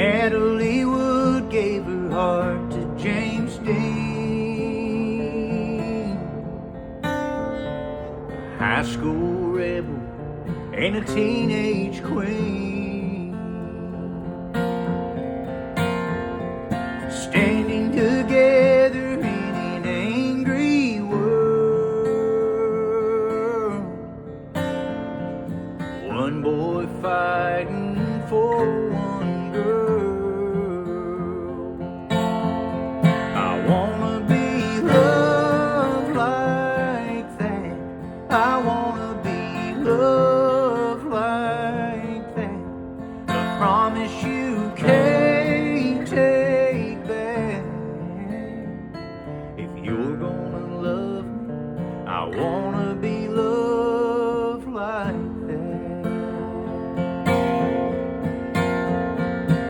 Natalie Wood gave her heart to James Dean. High school rebel and a teenage queen, standing together in an angry world. One boy fighting for one girl.